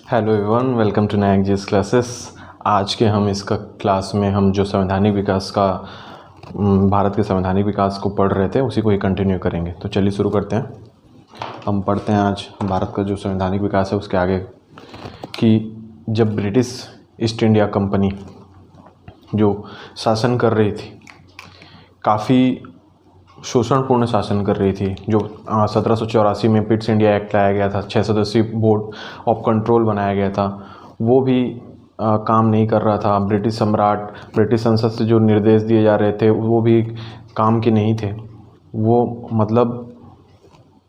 Hello everyone, welcome to Nayak GS classes. आज के हम इसका क्लास में हम जो संवैधानिक विकास का भारत के संवैधानिक विकास को पढ़ रहे थे उसी को ही कंटिन्यू करेंगे। तो चलिए शुरू करते हैं। हम पढ़ते हैं आज भारत का जो संवैधानिक विकास है उसके आगे कि जब ब्रिटिश ईस्ट इंडिया कंपनी जो शासन कर रही थी, काफ़ी शोषणपूर्ण शासन कर रही थी। जो 1784 में पिट्स इंडिया एक्ट लाया गया था, 6 सदस्यीय बोर्ड ऑफ कंट्रोल बनाया गया था, वो भी काम नहीं कर रहा था। ब्रिटिश सम्राट, ब्रिटिश संसद से जो निर्देश दिए जा रहे थे वो भी काम के नहीं थे। वो मतलब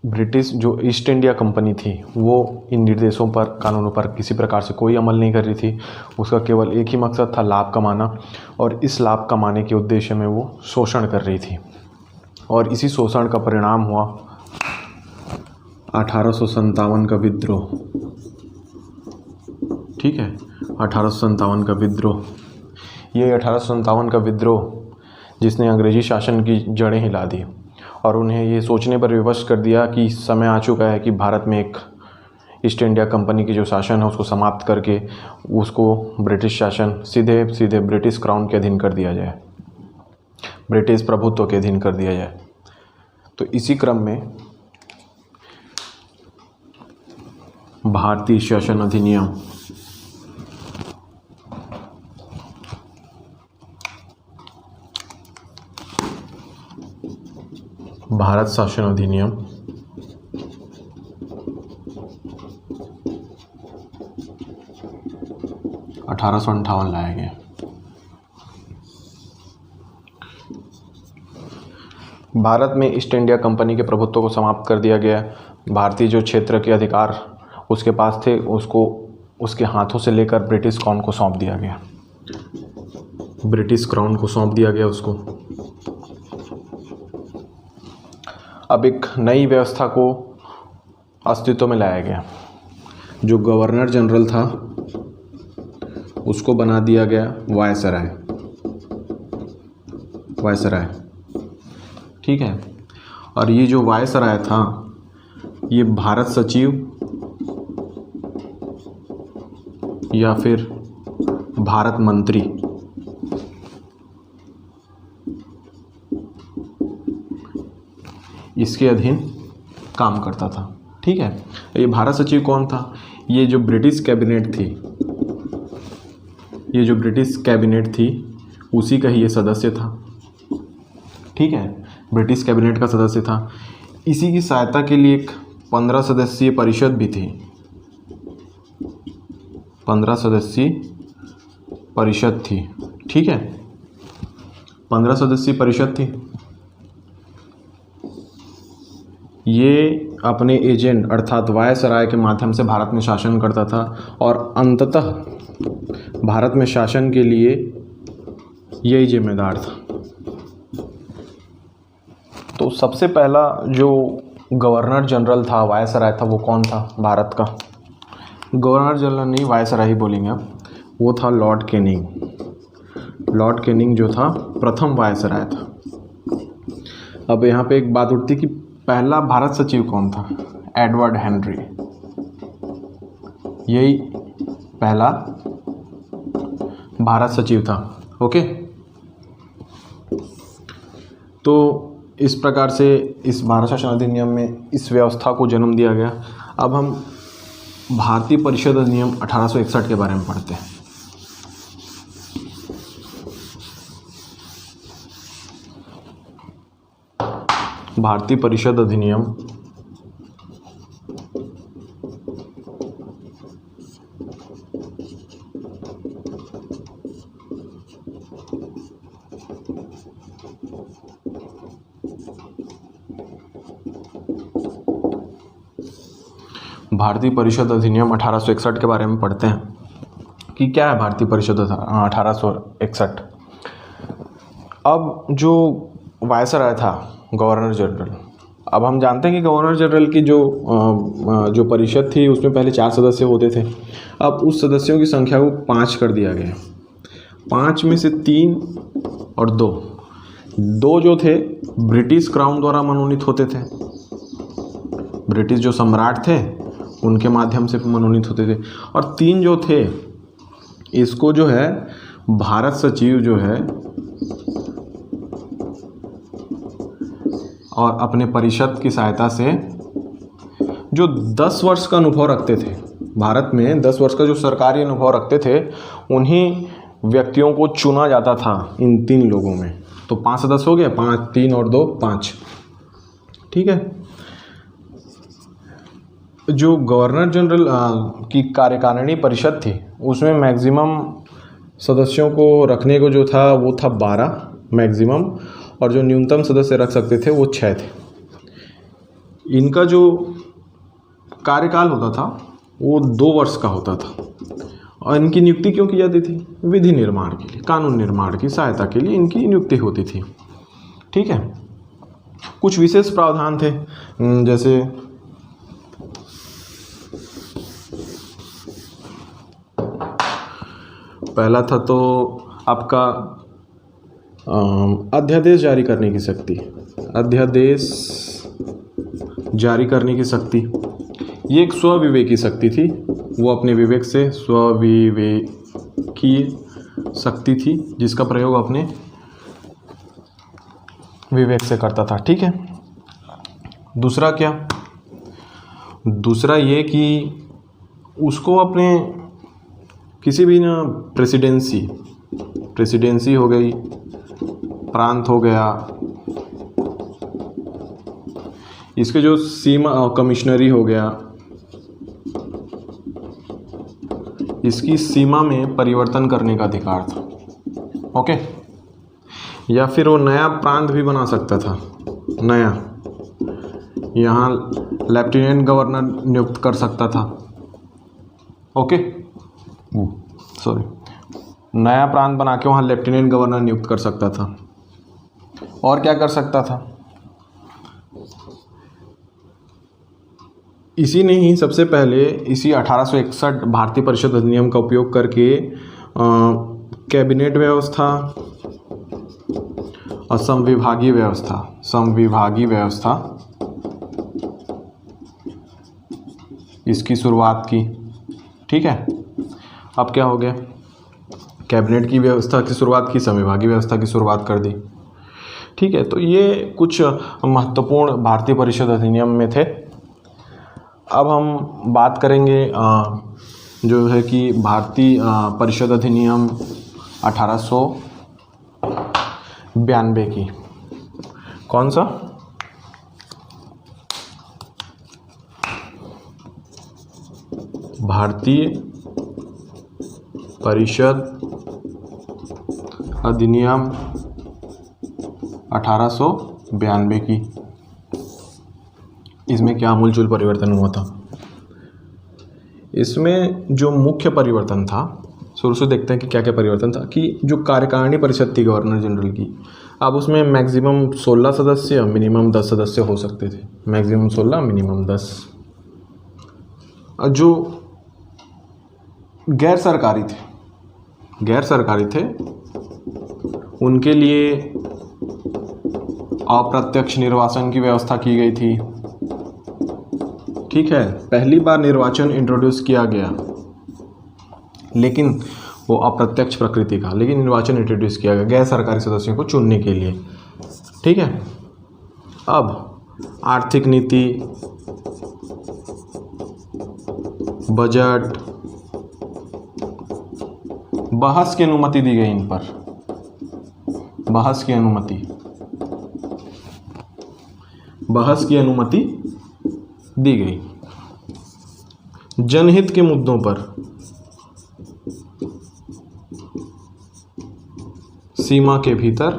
ब्रिटिश जो ईस्ट इंडिया कंपनी थी वो इन निर्देशों पर, कानूनों पर किसी प्रकार से कोई अमल नहीं कर रही थी। उसका केवल एक ही मकसद था, लाभ कमाना, और इस लाभ कमाने के उद्देश्य में वो शोषण कर रही थी। और इसी शोषण का परिणाम हुआ 1857 का विद्रोह। ठीक है, 1857 का विद्रोह। ये 1857 का विद्रोह जिसने अंग्रेजी शासन की जड़ें हिला दी और उन्हें ये सोचने पर विवश कर दिया कि समय आ चुका है कि भारत में एक ईस्ट इंडिया कंपनी की जो शासन है उसको समाप्त करके उसको ब्रिटिश शासन सीधे सीधे ब्रिटिश क्राउन के अधीन कर दिया जाए, ब्रिटिश प्रभुत्व के अधीन कर दिया जाए। तो इसी क्रम में भारतीय शासन अधिनियम भारत शासन अधिनियम 1858 लाया गया। भारत में ईस्ट इंडिया कंपनी के प्रभुत्व को समाप्त कर दिया गया। भारतीय जो क्षेत्र के अधिकार उसके पास थे उसको उसके हाथों से लेकर ब्रिटिश क्राउन को सौंप दिया गया। ब्रिटिश क्राउन को सौंप दिया गया उसको। अब एक नई व्यवस्था को अस्तित्व में लाया गया। जो गवर्नर जनरल था उसको बना दिया गया वायसराय। ठीक है, और ये जो वायसराय था ये भारत सचिव या फिर भारत मंत्री, इसके अधीन काम करता था। ठीक है, ये भारत सचिव कौन था? ये जो ब्रिटिश कैबिनेट थी उसी का ही ये सदस्य था। ठीक है, ब्रिटिश कैबिनेट का सदस्य था। इसी की सहायता के लिए एक 15 सदस्यीय परिषद भी थी। 15 सदस्यीय परिषद थी। ठीक है, 15 सदस्यीय परिषद थी। ये अपने एजेंट अर्थात वायसराय के माध्यम से भारत में शासन करता था और अंततः भारत में शासन के लिए यही जिम्मेदार था। तो सबसे पहला जो गवर्नर जनरल था, वायसराय था, वो कौन था भारत का? गवर्नर जनरल नहीं, वायसराय ही बोलेंगे आप। वो था लॉर्ड कैनिंग। लॉर्ड कैनिंग जो था प्रथम वायसराय था। अब यहाँ पे एक बात उठती कि पहला भारत सचिव कौन था? Edward Henry. यही पहला भारत सचिव था। ओके, तो इस प्रकार से इस भारत शासन अधिनियम में इस व्यवस्था को जन्म दिया गया। अब हम भारतीय परिषद अधिनियम 1861 के बारे में पढ़ते हैं। भारतीय परिषद अधिनियम भारतीय परिषद अधिनियम 1861 के बारे में पढ़ते हैं कि क्या है भारतीय परिषद 1861। अब जो वायसराय था गवर्नर जनरल, अब हम जानते हैं कि गवर्नर जनरल की जो परिषद थी उसमें पहले 4 सदस्य होते थे। अब उस सदस्यों की संख्या को 5 कर दिया गया। 5 में से 3 और 2 जो थे ब्रिटिश क्राउन द्वारा मनोनीत होते थे। ब्रिटिश जो सम्राट थे उनके माध्यम से मनोनीत होते थे। और 3 जो थे इसको जो है भारत सचिव जो है और अपने परिषद की सहायता से जो 10 वर्ष का अनुभव रखते थे, भारत में 10 वर्ष का जो सरकारी अनुभव रखते थे, उन्हीं व्यक्तियों को चुना जाता था इन 3 लोगों में। तो 5 सदस्य हो गया, 5 3 और 2 5, ठीक है। जो गवर्नर जनरल की कार्यकारिणी परिषद थी उसमें मैक्सिमम सदस्यों को रखने को जो था वो था 12 मैक्सिमम, और जो न्यूनतम सदस्य रख सकते थे वो 6 थे। इनका जो कार्यकाल होता था वो 2 वर्ष का होता था, और इनकी नियुक्ति क्यों की जाती थी? विधि निर्माण के लिए, कानून निर्माण की सहायता के लिए इनकी नियुक्ति होती थी, ठीक है। कुछ विशेष प्रावधान थे, जैसे पहला था तो आपका अध्यादेश जारी करने की शक्ति, अध्यादेश जारी करने की शक्ति, ये एक स्वविवेकी शक्ति थी। वो अपने विवेक से स्वविवेकी शक्ति थी जिसका प्रयोग अपने विवेक से करता था, ठीक है। दूसरा क्या? दूसरा ये कि उसको अपने किसी भी ना प्रेसिडेंसी हो गई, प्रांत हो गया, इसके जो सीमा कमिश्नरी हो गया, इसकी सीमा में परिवर्तन करने का अधिकार था, ओके। या फिर वो नया प्रांत भी बना सकता था, नया, यहाँ लेफ्टिनेंट गवर्नर नियुक्त कर सकता था, ओके, सॉरी, नया प्रांत बना के वहाँ लेफ्टिनेंट गवर्नर नियुक्त कर सकता था। और क्या कर सकता था? इसी ने ही सबसे पहले इसी 1861 भारतीय परिषद अधिनियम का उपयोग करके कैबिनेट व्यवस्था और संविभागीय व्यवस्था इसकी शुरुआत की, ठीक है। अब क्या हो गया? कैबिनेट की व्यवस्था की शुरुआत की, संविभागीय व्यवस्था की शुरुआत कर दी, ठीक है। तो ये कुछ महत्वपूर्ण भारतीय परिषद अधिनियम में थे। अब हम बात करेंगे जो है कि भारतीय परिषद अधिनियम 1892 की। कौन सा? भारतीय परिषद अधिनियम 1892 की। इसमें क्या आमूलचूल परिवर्तन हुआ था? इसमें जो मुख्य परिवर्तन था, शुरू से देखते हैं कि क्या क्या परिवर्तन था। कि जो कार्यकारिणी परिषद थी गवर्नर जनरल की, अब उसमें मैक्सिमम 16 सदस्य, मिनिमम 10 सदस्य हो सकते थे। Maximum 16, minimum 10। जो गैर सरकारी थे उनके लिए अप्रत्यक्ष निर्वाचन की व्यवस्था की गई थी, ठीक है। पहली बार निर्वाचन इंट्रोड्यूस किया गया, लेकिन वो अप्रत्यक्ष प्रकृति का, लेकिन निर्वाचन इंट्रोड्यूस किया गया गैर सरकारी सदस्यों को चुनने के लिए, ठीक है। अब आर्थिक नीति, बजट, बहस की अनुमति दी गई। इन पर बहस की अनुमति दी गई। जनहित के मुद्दों पर सीमा के भीतर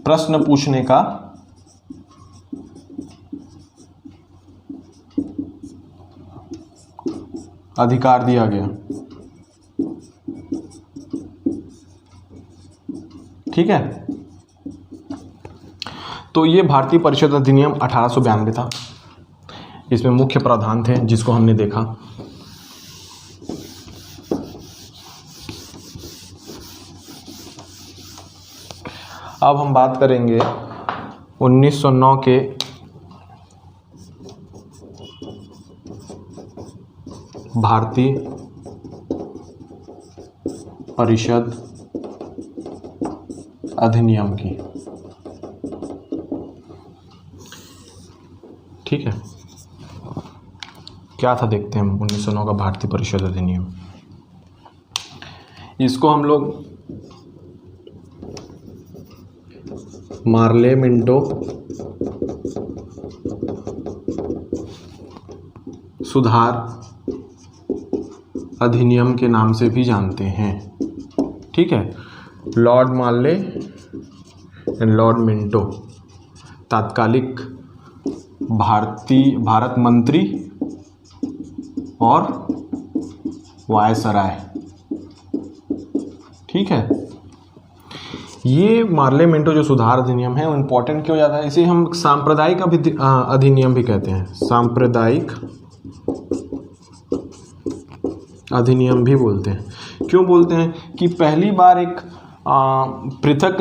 प्रश्न पूछने का अधिकार दिया गया, ठीक है। तो ये भारतीय परिषद अधिनियम 1892 था। इसमें मुख्य प्रावधान थे जिसको हमने देखा। अब हम बात करेंगे 1909 के भारतीय परिषद अधिनियम की। ठीक है, क्या था देखते हैं हम। 1909 का भारतीय परिषद अधिनियम, इसको हम लोग मार्ले मिंटो सुधार अधिनियम के नाम से भी जानते हैं। ठीक है, Lord Morley and Lord Minto तात्कालिक भारत मंत्री और वायसराय। ठीक है, ये मार्ले मिंटो जो सुधार अधिनियम है वो इम्पोर्टेंट क्यों जाता है, इसे हम सांप्रदायिक अधिनियम भी कहते हैं, सांप्रदायिक अधिनियम भी बोलते हैं। क्यों बोलते हैं कि पहली बार एक पृथक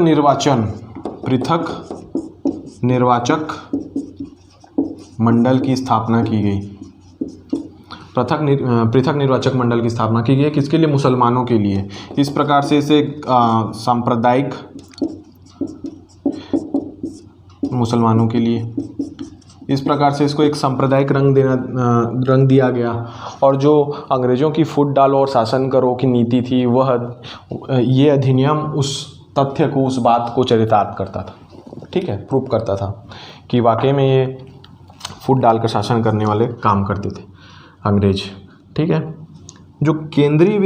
निर्वाचक मंडल की स्थापना की गई। पृथक निर्वाचक मंडल की स्थापना की गई, किसके लिए? मुसलमानों के लिए। इस प्रकार से इसे सांप्रदायिक, मुसलमानों के लिए, इस प्रकार से इसको एक सांप्रदायिक रंग दिया गया। और जो अंग्रेज़ों की फूट डालो और शासन करो की नीति थी, ये अधिनियम उस तथ्य को, उस बात को चरितार्थ करता था। ठीक है, प्रूव करता था कि वाकई में ये फूट डालकर शासन करने वाले काम करते थे अंग्रेज। ठीक है, जो केंद्रीय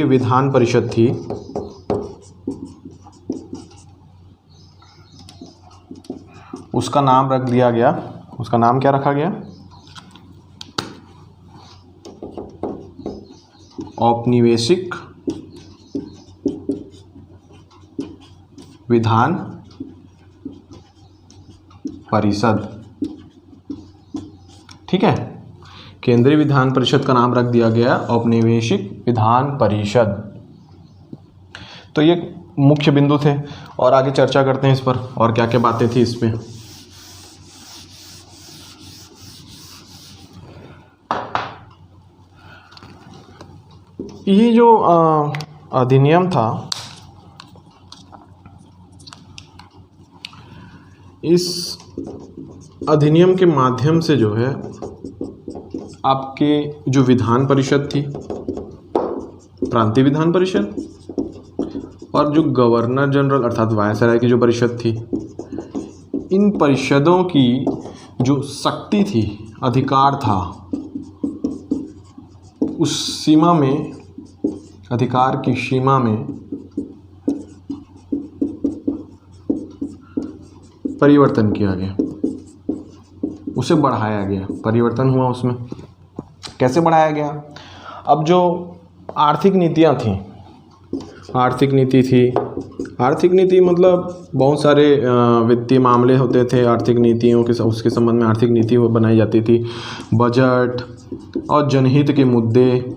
विधान परिषद थी, उसका नाम रख दिया गया, उसका नाम क्या रखा गया? औपनिवेशिक विधान परिषद। ठीक है, केंद्रीय विधान परिषद का नाम रख दिया गया औपनिवेशिक विधान परिषद। तो ये मुख्य बिंदु थे और आगे चर्चा करते हैं इस पर और क्या क्या बातें थी इस पे। ये जो अधिनियम था, इस अधिनियम के माध्यम से जो है आपके जो विधान परिषद थी, प्रांतीय विधान परिषद, और जो गवर्नर जनरल अर्थात वायसराय की जो परिषद थी, इन परिषदों की जो शक्ति थी, अधिकार था, उस सीमा में, अधिकार की सीमा में परिवर्तन किया गया, उसे बढ़ाया गया, परिवर्तन हुआ उसमें। कैसे बढ़ाया गया? अब जो आर्थिक नीतियाँ थीं, आर्थिक नीति मतलब बहुत सारे वित्तीय मामले होते थे, आर्थिक नीतियों के, उसके संबंध में आर्थिक नीति बनाई जाती थी, बजट और जनहित के मुद्दे,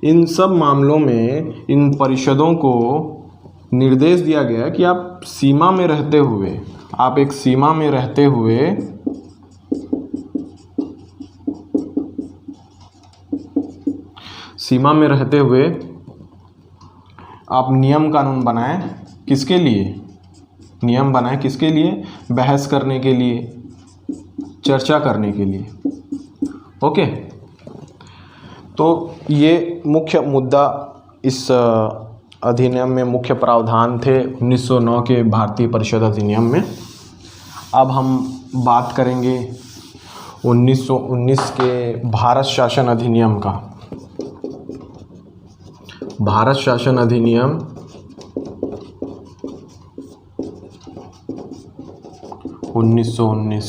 इन सब मामलों में इन परिषदों को निर्देश दिया गया कि आप सीमा में रहते हुए, आप एक सीमा में रहते हुए आप नियम कानून बनाएं। किसके लिए नियम बनाएं? किसके लिए? बहस करने के लिए, चर्चा करने के लिए। ओके, तो ये मुख्य मुद्दा इस अधिनियम में, मुख्य प्रावधान थे 1909 के भारतीय परिषद अधिनियम में। अब हम बात करेंगे 1919 के भारत शासन अधिनियम का। भारत शासन अधिनियम 1919,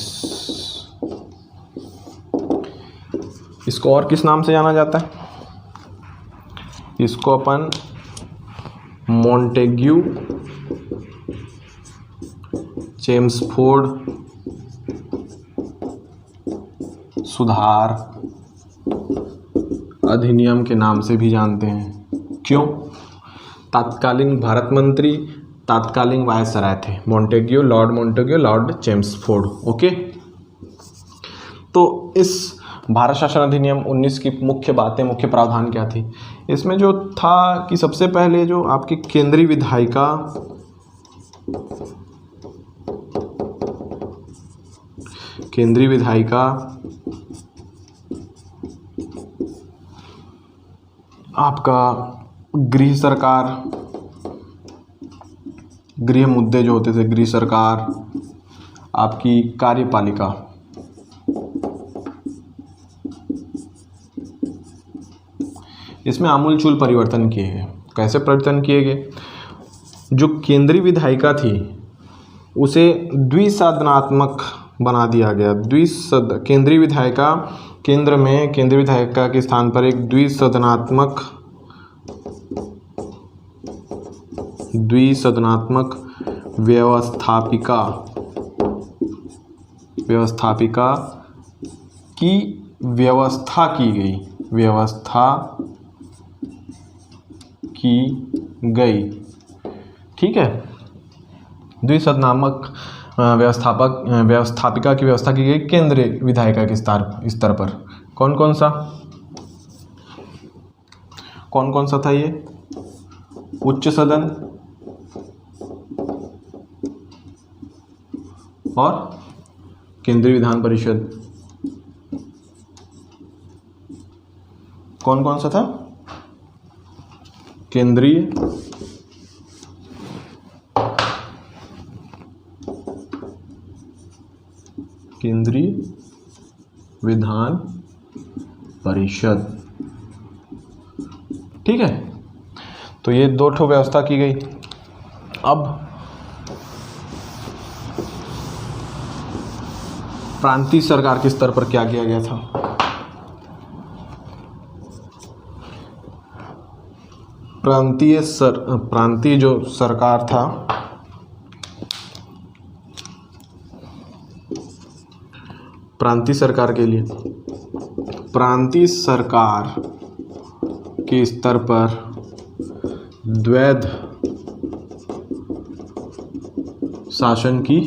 इसको और किस नाम से जाना जाता है? इसको अपन मॉन्टेग्यू चेम्सफोर्ड सुधार अधिनियम के नाम से भी जानते हैं। क्यों? तात्कालीन भारत मंत्री, तात्कालीन वायसराय थे मॉन्टेग्यू, लॉर्ड चेम्सफोर्ड। ओके, तो इस भारत शासन अधिनियम 19 की मुख्य बातें, मुख्य प्रावधान क्या थी? इसमें जो था कि सबसे पहले जो आपकी केंद्रीय विधायिका आपका गृह सरकार, गृह मुद्दे जो होते थे, गृह सरकार, आपकी कार्यपालिका, इसमें आमूलचूल परिवर्तन किए गए। कैसे परिवर्तन किए गए? जो केंद्रीय विधायिका थी उसे द्विसदनात्मक बना दिया गया। केंद्रीय विधायिका, केंद्र में केंद्रीय विधायिका के स्थान पर एक द्विसदनात्मक व्यवस्थापिका की व्यवस्था की गई। ठीक है, द्विसदनात्मक व्यवस्थापिका की व्यवस्था की गई केंद्रीय विधायिका के स्तर पर। कौन कौन सा था ये? उच्च सदन और केंद्रीय विधान परिषद। कौन सा था? केंद्रीय विधान परिषद। ठीक है, तो ये दो ठो व्यवस्था की गई। अब प्रांतीय सरकार के स्तर पर क्या किया गया था? प्रांतीय जो सरकार था, प्रांतीय सरकार के लिए, प्रांतीय सरकार के स्तर पर द्वैध शासन की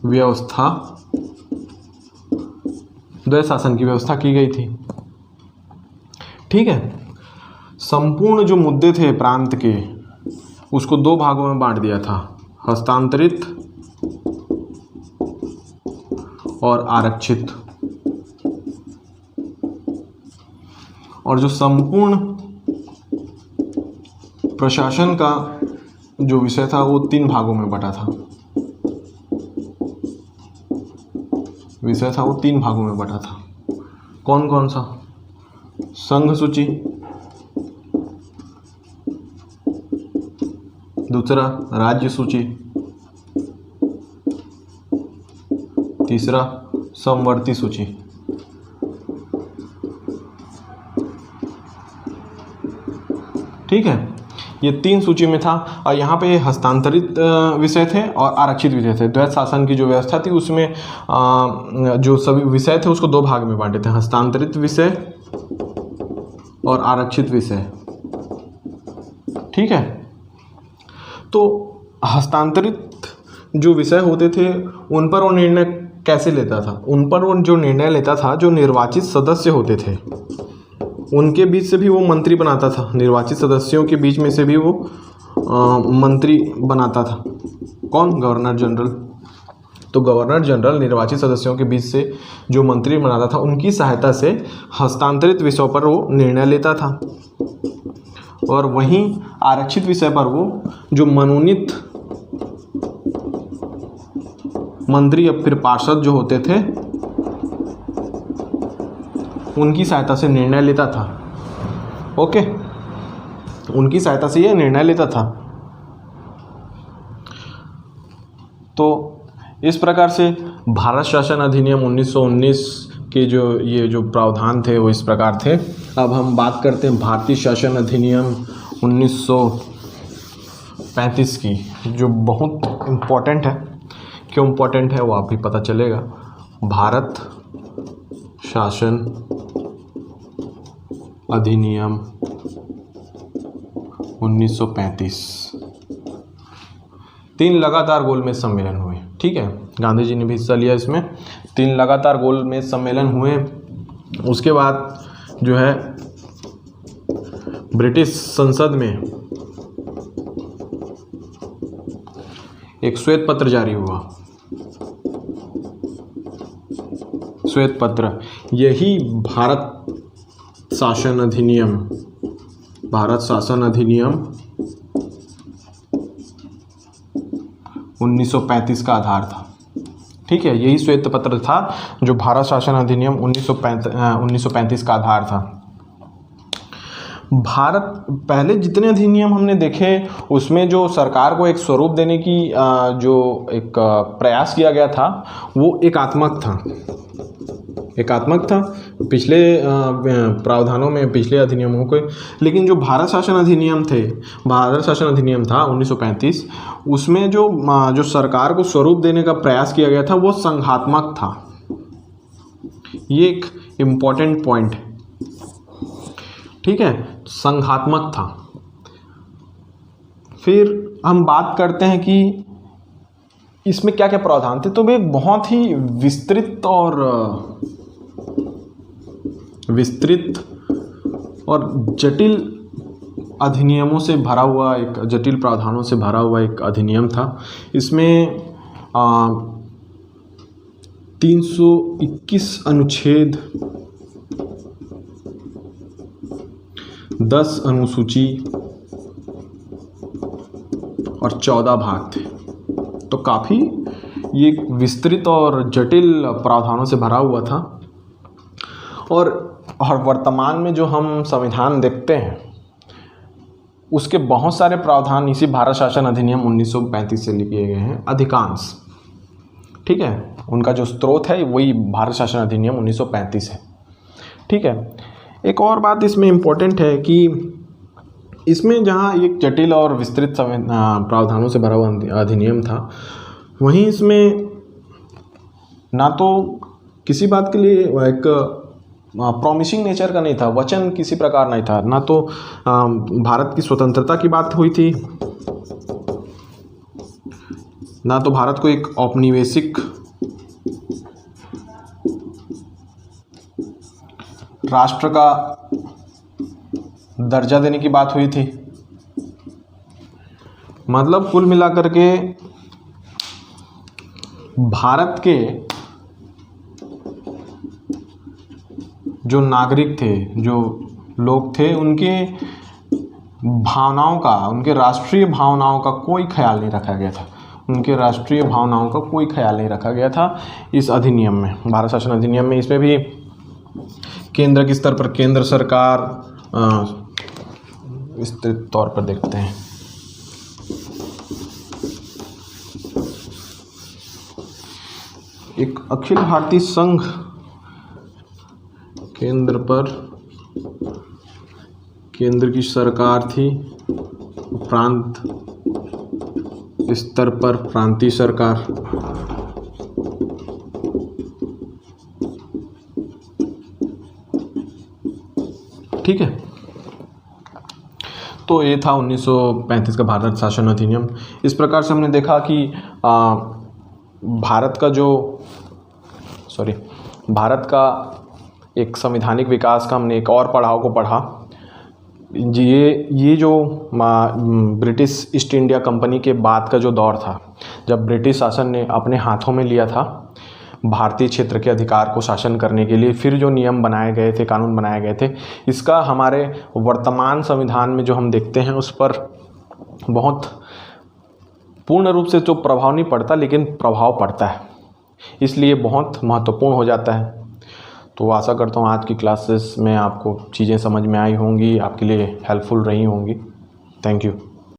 व्यवस्था की गई थी। ठीक है, संपूर्ण जो मुद्दे थे प्रांत के, उसको दो भागों में बांट दिया था, हस्तांतरित और आरक्षित। और जो संपूर्ण प्रशासन का जो विषय था वो तीन भागों में बटा था। कौन सा? संघ सूची, दूसरा राज्य सूची, तीसरा समवर्ती सूची। ठीक है, ये तीन सूची में था। और यहाँ पे हस्तांतरित विषय थे और आरक्षित विषय थे। द्वैध शासन की जो व्यवस्था थी उसमें जो सभी विषय थे उसको दो भाग में बांटे थे, हस्तांतरित विषय और आरक्षित विषय। ठीक है, तो हस्तांतरित जो विषय होते थे उन पर वो निर्णय कैसे लेता था? उन पर वो जो निर्णय लेता था, जो निर्वाचित सदस्य होते थे उनके बीच से भी वो मंत्री बनाता था। निर्वाचित सदस्यों के बीच में से भी वो मंत्री बनाता था। कौन? Governor general. तो गवर्नर जनरल निर्वाचित सदस्यों के बीच से जो मंत्री बनाता था, उनकी सहायता से हस्तांतरित विषयों पर वो निर्णय लेता था। और वहीं आरक्षित विषय पर वो जो मनोनीत मंत्री या फिर पार्षद जो होते थे उनकी सहायता से निर्णय लेता था। ओके, उनकी सहायता से ये निर्णय लेता था। तो इस प्रकार से भारत शासन अधिनियम 1919 के जो प्रावधान थे वो इस प्रकार थे। अब हम बात करते हैं भारतीय शासन अधिनियम 1935 की, जो बहुत इम्पोर्टेंट है। क्यों इम्पोर्टेंट है वो आप भी पता चलेगा। भारत शासन अधिनियम 1935 3 लगातार गोलमेज सम्मेलन हुए। ठीक है, गांधी जी ने भी हिस्सा लिया इसमें। 3 लगातार गोलमेज सम्मेलन हुए। उसके बाद जो है ब्रिटिश संसद में एक श्वेत पत्र जारी हुआ। श्वेत पत्र, यही भारत शासन अधिनियम 1935 का आधार था। ठीक है, यही श्वेत पत्र था जो भारत शासन अधिनियम 1935 का आधार था। भारत पहले जितने अधिनियम हमने देखे उसमें जो सरकार को एक स्वरूप देने की जो एक प्रयास किया गया था वो एकात्मक था पिछले प्रावधानों में, पिछले अधिनियमों के। लेकिन जो भारत शासन अधिनियम था 1935, उसमें जो सरकार को स्वरूप देने का प्रयास किया गया था वो संघात्मक था। ये एक इम्पॉर्टेंट पॉइंट है। ठीक है, संघात्मक था। फिर हम बात करते हैं कि इसमें क्या क्या प्रावधान थे। तो वे बहुत ही विस्तृत और जटिल अधिनियमों से भरा हुआ, एक जटिल प्रावधानों से भरा हुआ एक अधिनियम था। इसमें 321 अनुच्छेद, 10 अनुसूची और 14 भाग थे। तो काफ़ी ये विस्तृत और जटिल प्रावधानों से भरा हुआ था। और वर्तमान में जो हम संविधान देखते हैं उसके बहुत सारे प्रावधान इसी भारत शासन अधिनियम 1935 से लिए गए हैं, अधिकांश। ठीक है, उनका जो स्रोत है वही भारत शासन अधिनियम 1935 है। ठीक है, एक और बात इसमें इम्पोर्टेंट है कि इसमें जहाँ एक जटिल और विस्तृत प्रावधानों से भरा हुआ अधिनियम था, वहीं इसमें ना तो किसी बात के लिए एक प्रॉमिसिंग नेचर का नहीं था, वचन किसी प्रकार नहीं था, ना तो भारत की स्वतंत्रता की बात हुई थी, ना तो भारत को एक औपनिवेशिक राष्ट्र का दर्जा देने की बात हुई थी। मतलब कुल मिलाकर के भारत के जो नागरिक थे, जो लोग थे, उनके भावनाओं का, उनके राष्ट्रीय भावनाओं का कोई ख्याल नहीं रखा गया था। इस अधिनियम में, भारत शासन अधिनियम में। इसमें भी केंद्र के स्तर पर केंद्र सरकार, विस्तृत तौर पर देखते हैं। एक अखिल भारतीय संघ केंद्र पर केंद्र की सरकार थी, प्रांत स्तर पर प्रांतीय सरकार। ठीक है, तो ये था 1935 का भारत शासन अधिनियम। इस प्रकार से हमने देखा कि भारत का एक संवैधानिक विकास का हमने एक और पड़ाव को पढ़ा। ये जो ब्रिटिश ईस्ट इंडिया कंपनी के बाद का जो दौर था, जब ब्रिटिश शासन ने अपने हाथों में लिया था भारतीय क्षेत्र के अधिकार को शासन करने के लिए, फिर जो नियम बनाए गए थे, कानून बनाए गए थे, इसका हमारे वर्तमान संविधान में जो हम देखते हैं उस पर बहुत पूर्ण रूप से तो प्रभाव नहीं पड़ता, लेकिन प्रभाव पड़ता है, इसलिए बहुत महत्वपूर्ण हो जाता है। तो आशा करता हूँ आज की क्लासेस में आपको चीज़ें समझ में आई होंगी, आपके लिए हेल्पफुल रही होंगी। Thank you.